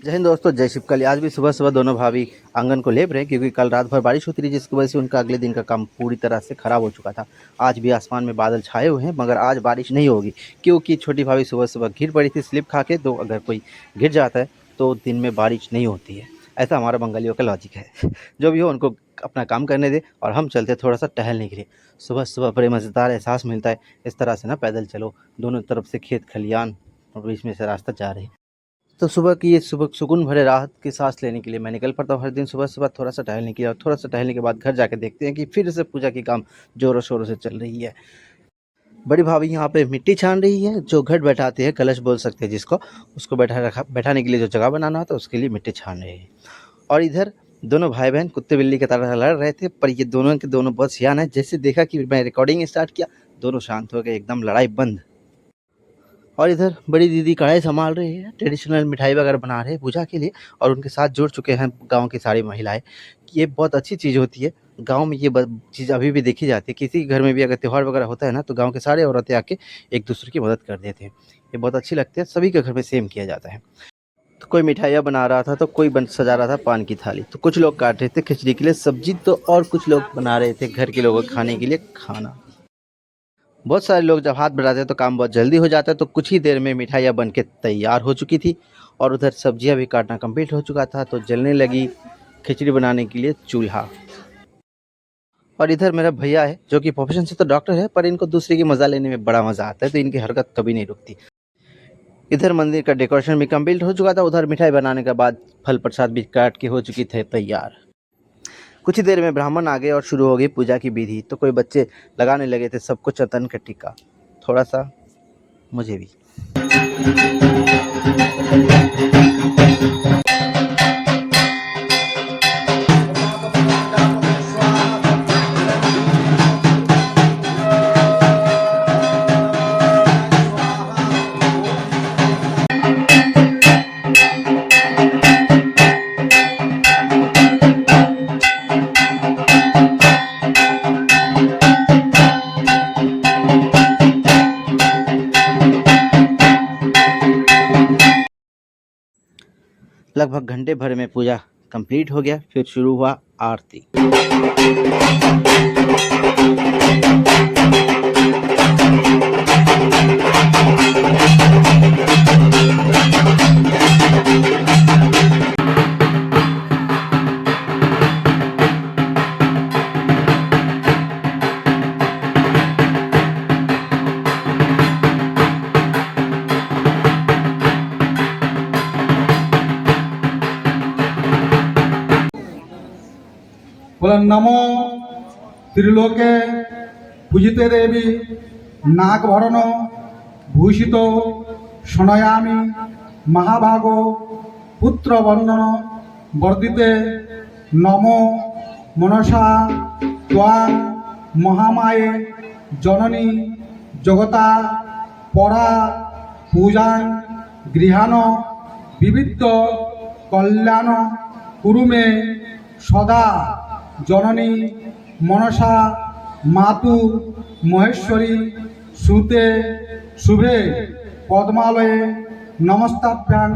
जय हिंद दोस्तों, जय शिवकाली। आज भी सुबह सुबह दोनों भाभी आंगन को लेप रहे हैं क्योंकि कल रात भर बारिश होती रही, जिसकी वजह से उनका अगले दिन का काम पूरी तरह से खराब हो चुका था। आज भी आसमान में बादल छाए हुए हैं, मगर आज बारिश नहीं होगी क्योंकि छोटी भाभी सुबह सुबह गिर पड़ी थी स्लिप खा के। तो अगर कोई गिर जाता है तो दिन में बारिश नहीं होती है, ऐसा हमारा बंगालियों का लॉजिक है। जो भी हो, उनको अपना काम करने दे और हम चलते थोड़ा सा टहलने के लिए। सुबह सुबह बड़े मज़ेदार एहसास मिलता है इस तरह से ना, पैदल चलो, दोनों तरफ से खेत खलियान और बीच में से रास्ता जा रहे हैं। तो सुबह की ये सुबह सुकून भरे राहत की सांस लेने के लिए मैं निकल पड़ता हूँ हर दिन सुबह सुबह थोड़ा सा टहलने के लिए। और थोड़ा सा टहलने के बाद घर जाके देखते हैं कि फिर से पूजा की काम जोरों शोरों से चल रही है। बड़ी भाभी यहाँ पे मिट्टी छान रही है, जो घट बैठाते हैं, कलश बोल सकते हैं जिसको, उसको बैठाने के लिए जो जगह बनाना होता है उसके लिए मिट्टी छान रहे हैं। और इधर दोनों भाई बहन कुत्ते बिल्ली की तरह लड़ रहे थे, पर ये दोनों के दोनों बहुत सियान है। जैसे देखा कि मैं रिकॉर्डिंग स्टार्ट किया, दोनों शांत हो गए, एकदम लड़ाई बंद। और इधर बड़ी दीदी कढ़ाई संभाल रही है, ट्रेडिशनल मिठाई वगैरह बना रहे हैं पूजा के लिए। और उनके साथ जुड़ चुके हैं गांव की सारी महिलाएं। ये बहुत अच्छी चीज़ होती है, गांव में ये चीज़ अभी भी देखी जाती है। किसी घर में भी अगर त्यौहार वगैरह होता है ना, तो गांव के सारे औरतें आके एक दूसरे की मदद कर देते हैं। ये बहुत अच्छी लगती है, सभी के घर में सेम किया जाता है। तो कोई मिठाइयाँ बना रहा था, तो कोई सजा रहा था पान की थाली, तो कुछ लोग काट रहे थे खिचड़ी के लिए सब्जी, तो और कुछ लोग बना रहे थे घर के लोगों के खाने के लिए खाना। बहुत सारे लोग जब हाथ बढ़ाते हैं तो काम बहुत जल्दी हो जाता है। तो कुछ ही देर में मिठाइयाँ बन के तैयार हो चुकी थी और उधर सब्जियां भी काटना कंप्लीट हो चुका था। तो जलने लगी खिचड़ी बनाने के लिए चूल्हा। और इधर मेरा भैया है, जो कि प्रोफेशन से तो डॉक्टर है, पर इनको दूसरे की मजा लेने में बड़ा मजा आता है, तो इनकी हरकत कभी नहीं रुकती। इधर मंदिर का डेकोरेशन भी कंप्लीट हो चुका था। उधर मिठाई बनाने के बाद फल प्रसाद भी काट के हो चुकी थे तैयार। कुछ ही देर में ब्राह्मण आ गए और शुरू हो गई पूजा की विधि। तो कोई बच्चे लगाने लगे थे सबको चंदन का टीका, थोड़ा सा मुझे भी। लगभग घंटे भर में पूजा कंप्लीट हो गया। फिर शुरू हुआ आरती। বলেন নমো ত্রিলোকে পূজিতে দেবী নাগ ভরণ ভূষিত শোনয়ামি মহাভাগ পুত্র বন্দন বর্ধিতে নমো মনসা ত্বাং মহামায়ে জননী জগতা পরা পূজাং গৃহাণ বিবিধ কল্যাণ কুরুমে সদা জননী মনসা মাতু মহেশ্বরী সুতে শুভে পদ্মালয়ে নমস্তাভ্যাং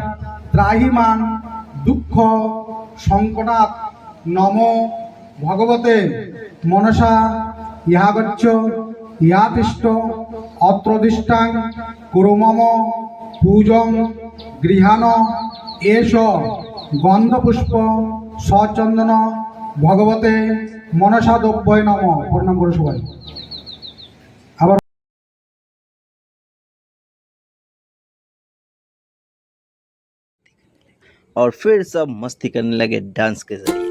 ত্রাহিমাং দুঃখ সংকটাৎ নমো ভগবতে মনসা ইহাগচ্ছ ইহাতিষ্ঠ অত্রদিষ্টাং কুরু মম পূজং গৃহাণ এষ গন্ধপুষ্প সচন্দন ভগবতে মনসা দ্রব্যয় নম। প্রণাম করো সবাই। আবার और फिर सब मस्ती करने लगे डांस के जरिए।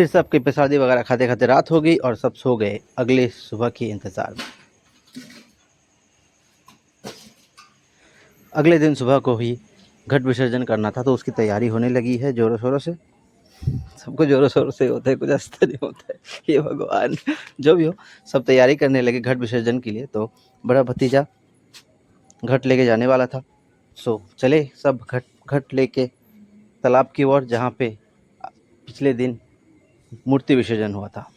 फिर सबके प्रसादी वगैरह खाते खाते रात हो गई और सब सो गए अगले सुबह के इंतज़ार में। अगले दिन सुबह को ही घट विसर्जन करना था तो उसकी तैयारी होने लगी है ज़ोरों शोरों से। सबको ज़ोरों शोरों से होता है, कुछ ऐसा नहीं होता है। हे भगवान, जो भी हो सब तैयारी करने लगे घट विसर्जन के लिए। तो बड़ा भतीजा घट लेके जाने वाला था, सो चले सब घट लेके तालाब की ओर जहाँ पे पिछले दिन मूर्ति विसर्जन हुआ था।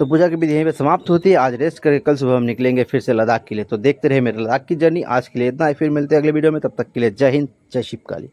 तो पूजा की विधि यहीं पे समाप्त होती है। आज रेस्ट करके कल सुबह हम निकलेंगे फिर से लद्दाख के लिए। तो देखते रहे मेरे लद्दाख की जर्नी। आज के लिए इतना ही, फिर मिलते हैं अगले वीडियो में। तब तक के लिए जय हिंद, जय शिव काली।